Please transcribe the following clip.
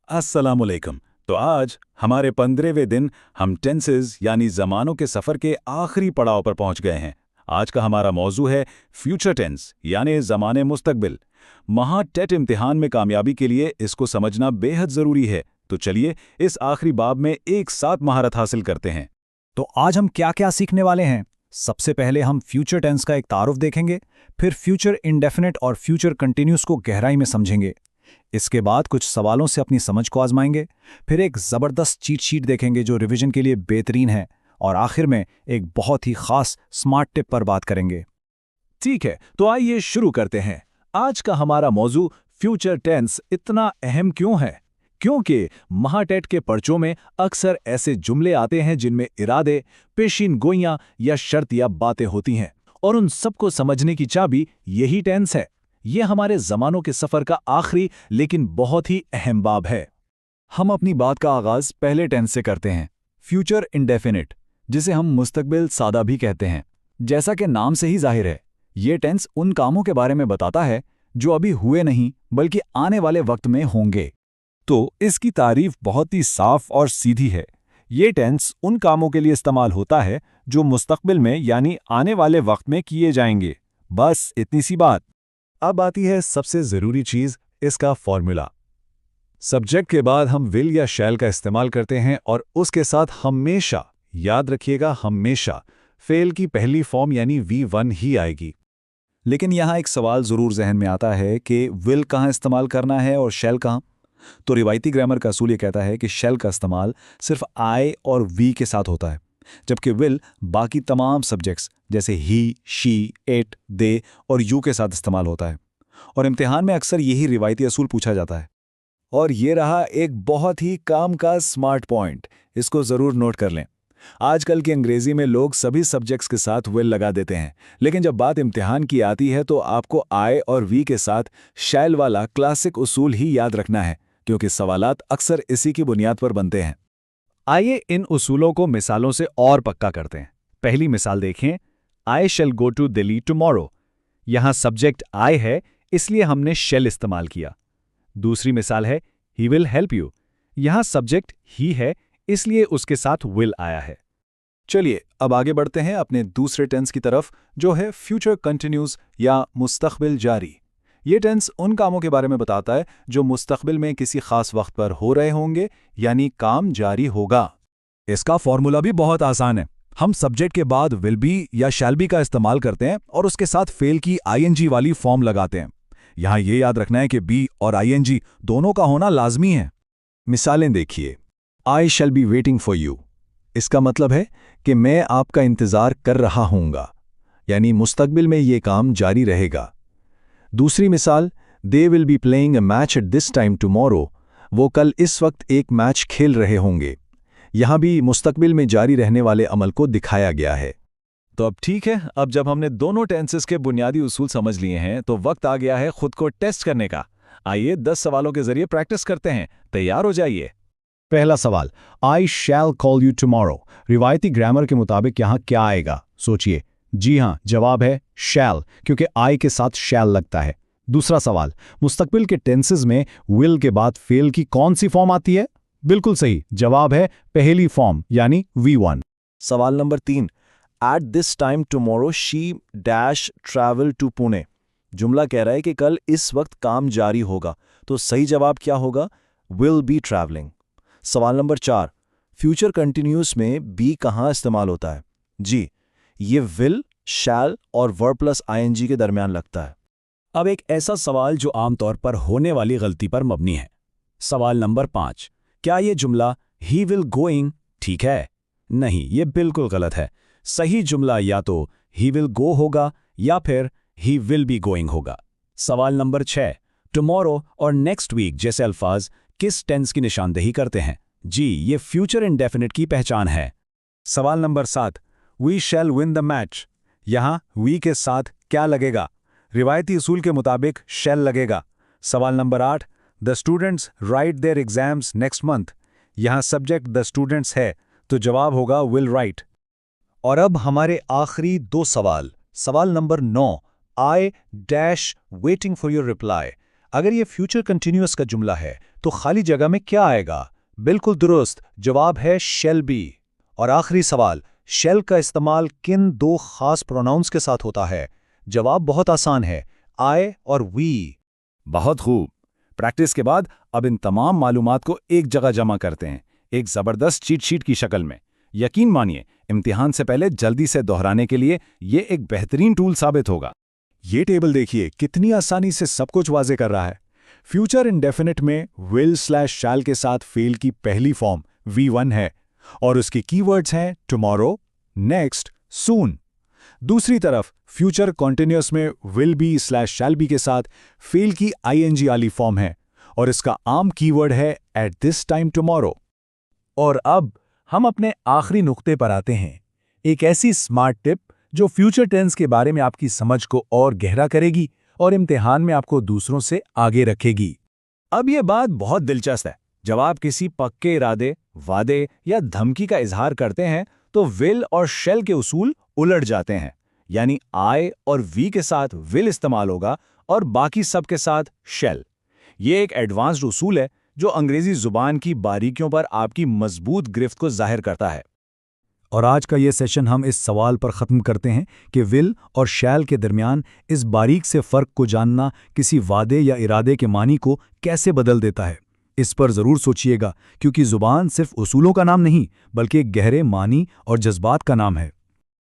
अस्सलामुअलैकुम। तो आज हमारे 15वें दिन हम टेंसेस यानी ज़मानों के सफ़र के आखिरी पड़ाव पर पहुंच गए हैं। आज का हमारा मौजू है फ्यूचर टेंस यानी ज़माने मुस्तकबिल। महा टेट इम्तिहान में कामयाबी के लिए इसको समझना बेहद ज़रूरी है। तो चलिए इस आखिरी बाब में एक साथ महारत हासिल करते हैं। तो आज हम क्या क्या सीखने वाले हैं? सबसे पहले हम फ्यूचर टेंस का एक तारुफ देखेंगे, फिर फ्यूचर इंडेफिनिट और फ्यूचर कंटिन्यूस को गहराई में समझेंगे। इसके बाद कुछ सवालों से अपनी समझ को आजमाएंगे, फिर एक ज़बरदस्त चीट शीट देखेंगे जो रिवीजन के लिए बेहतरीन है, और आखिर में एक बहुत ही खास स्मार्ट टिप पर बात करेंगे। ठीक है, तो आइए शुरू करते हैं। आज का हमारा मौजू फ्यूचर टेंस इतना अहम क्यों है? क्योंकि महाटेट के पर्चों में अक्सर ऐसे जुमले आते हैं जिनमें इरादे, पेशीन गोइयां या शर्त या बातें होती हैं, और उन सबको समझने की चाबी यही टेंस है। यह हमारे ज़मानों के सफ़र का आखिरी लेकिन बहुत ही अहम बाब है। हम अपनी बात का आगाज़ पहले टेंस से करते हैं, फ्यूचर इंडेफिनिट, जिसे हम मुस्तकबिल सादा भी कहते हैं। जैसा कि नाम से ही जाहिर है, ये टेंस उन कामों के बारे में बताता है जो अभी हुए नहीं बल्कि आने वाले वक्त में होंगे। तो इसकी तारीफ बहुत ही साफ और सीधी है। ये टेंस उन कामों के लिए इस्तेमाल होता है जो मुस्तकबिल में यानी आने वाले वक्त में किए जाएंगे। बस इतनी सी बात। अब आती है सबसे ज़रूरी चीज़, इसका फॉर्मूला। सब्जेक्ट के बाद हम विल या शैल का इस्तेमाल करते हैं और उसके साथ हमेशा, याद रखिएगा हमेशा, फेल की पहली फॉर्म यानी V1 ही आएगी। लेकिन यहाँ एक सवाल ज़रूर जहन में आता है कि विल कहाँ इस्तेमाल करना है और शैल कहाँ। तो रिवायती ग्रामर का असूल ये कहता है कि शैल का इस्तेमाल सिर्फ आई और वी के साथ होता है, जबकि विल बाकी तमाम सब्जेक्ट्स जैसे ही, शी, इट, दे और यू के साथ इस्तेमाल होता है। और इम्तिहान में अक्सर यही रिवायती असूल पूछा जाता है। और ये रहा एक बहुत ही काम का स्मार्ट पॉइंट, इसको ज़रूर नोट कर लें। आजकल की अंग्रेजी में लोग सभी सब्जेक्ट्स के साथ विल लगा देते हैं, लेकिन जब बात इम्तिहान की आती है तो आपको आई और वी के साथ शैल वाला क्लासिक उसूल ही याद रखना है, क्योंकि सवालात अक्सर इसी की बुनियाद पर बनते हैं। आइए इन उसूलों को मिसालों से और पक्का करते हैं। पहली मिसाल देखें, आई शैल गो टू दिल्ली टुमारो। यहां सब्जेक्ट आई है, इसलिए हमने शैल इस्तेमाल किया। दूसरी मिसाल है, ही विल हेल्प यू। यहां सब्जेक्ट ही है, इसलिए उसके साथ विल आया है। चलिए अब आगे बढ़ते हैं अपने दूसरे टेंस की तरफ, जो है फ्यूचर कंटिन्यूस या मुस्तकबिल जारी। ये टेंस उन कामों के बारे में बताता है जो मुस्तकबिल में किसी खास वक्त पर हो रहे होंगे, यानी काम जारी होगा। इसका फॉर्मूला भी बहुत आसान है। हम सब्जेक्ट के बाद विल बी या शैल बी का इस्तेमाल करते हैं और उसके साथ फेल की आईएनजी वाली फॉर्म लगाते हैं। यहां ये याद रखना है कि बी और आईएनजी दोनों का होना लाजमी है। मिसालें देखिए, I shall be waiting for you. इसका मतलब है कि मैं आपका इंतज़ार कर रहा हूँगा, यानी मुस्तकबिल में ये काम जारी रहेगा। दूसरी मिसाल, they will be playing a match at this time tomorrow. वो कल इस वक्त एक मैच खेल रहे होंगे। यहाँ भी मुस्तकबिल में जारी रहने वाले अमल को दिखाया गया है। तो अब ठीक है, अब जब हमने दोनों टेंसेस के बुनियादी उसूल समझ लिए हैं तो वक्त आ गया है खुद को टेस्ट करने का। आइए 10 सवालों के जरिए प्रैक्टिस करते हैं। तैयार हो जाइए। पहला सवाल, आई शैल कॉल यू टुमारो। रिवायती ग्रामर के मुताबिक यहाँ क्या आएगा? सोचिए। जी हाँ, जवाब है शैल, क्योंकि आई के साथ शैल लगता है। दूसरा सवाल, मुस्तकबिल के टेंसेस में विल के बाद फेल की कौन सी फॉर्म आती है? बिल्कुल सही, जवाब है पहली फॉर्म यानी V1। सवाल number 3, at this time tomorrow she dash travel to Pune. जुमला कह रहा है कि कल इस वक्त काम जारी होगा, तो सही जवाब क्या होगा? Will be travelling. सवाल नंबर 4, फ्यूचर कंटिन्यूस में बी कहाँ इस्तेमाल होता है? जी, ये विल, शैल और वर्ब प्लस आईएनजी के दरमियान लगता है। अब एक ऐसा सवाल जो आमतौर पर होने वाली गलती पर मबनी है। सवाल नंबर 5, क्या ये जुमला ही विल गोइंग ठीक है? नहीं, ये बिल्कुल गलत है। सही जुमला या तो ही विल गो होगा या फिर ही विल बी गोइंग होगा। सवाल नंबर 6, टुमारो और नेक्स्ट वीक जैसे अल्फाज किस टेंस की निशानदेही करते हैं? जी, ये फ्यूचर इंडेफिनिट की पहचान है। सवाल number 7, we shall win the match. यहाँ वी के साथ क्या लगेगा? रिवायती उसूल के मुताबिक शैल लगेगा। सवाल number 8, the students right their exams next month. यहाँ सब्जेक्ट द स्टूडेंट्स है, तो जवाब होगा विल राइट। और अब हमारे आखिरी 2 सवाल। सवाल number 9, I dash waiting for your reply. अगर ये फ्यूचर कंटिन्यूअस का जुमला है तो खाली जगह में क्या आएगा? बिल्कुल दुरुस्त, जवाब है शैल बी। और आखिरी सवाल, शैल का इस्तेमाल किन दो खास प्रोनाउंस के साथ होता है? जवाब बहुत आसान है, आई और वी। बहुत खूब। प्रैक्टिस के बाद अब इन तमाम मालूमात को एक जगह जमा करते हैं, एक ज़बरदस्त चीट शीट की शक्ल में। यकीन मानिए, इम्तिहान से पहले जल्दी से दोहराने के लिए ये एक बेहतरीन टूल साबित होगा। ये टेबल देखिए, कितनी आसानी से सब कुछ वाजे कर रहा है। फ्यूचर इंडेफिनिट में will/shall के साथ फेल की पहली फॉर्म V1 है और उसके कीवर्ड्स हैं टुमारो, नेक्स्ट, सून। दूसरी तरफ फ्यूचर कॉन्टिन्यूअस में will be/shall be के साथ फेल की ing वाली फॉर्म है और इसका आम कीवर्ड है at this time tomorrow। और अब हम अपने आखिरी नुक्ते पर आते हैं, एक ऐसी स्मार्ट टिप जो फ्यूचर टेंस के बारे में आपकी समझ को और गहरा करेगी और इम्तिहान में आपको दूसरों से आगे रखेगी। अब ये बात बहुत दिलचस्प है। जब आप किसी पक्के इरादे, वादे या धमकी का इजहार करते हैं तो विल और शेल के उसूल उलट जाते हैं, यानी आई और वी के साथ विल इस्तेमाल होगा और बाकी सब के साथ शेल। ये एक एडवांस्ड उसूल है जो अंग्रेजी जुबान की बारीकियों पर आपकी मजबूत गिरफ्त को जाहिर करता है। और आज का ये सेशन हम इस सवाल पर ख़त्म करते हैं कि विल और शैल के दरमियान इस बारीक से फ़र्क को जानना किसी वादे या इरादे के मानी को कैसे बदल देता है। इस पर ज़रूर सोचिएगा, क्योंकि ज़ुबान सिर्फ उसूलों का नाम नहीं बल्कि एक गहरे मानी और जज्बात का नाम है।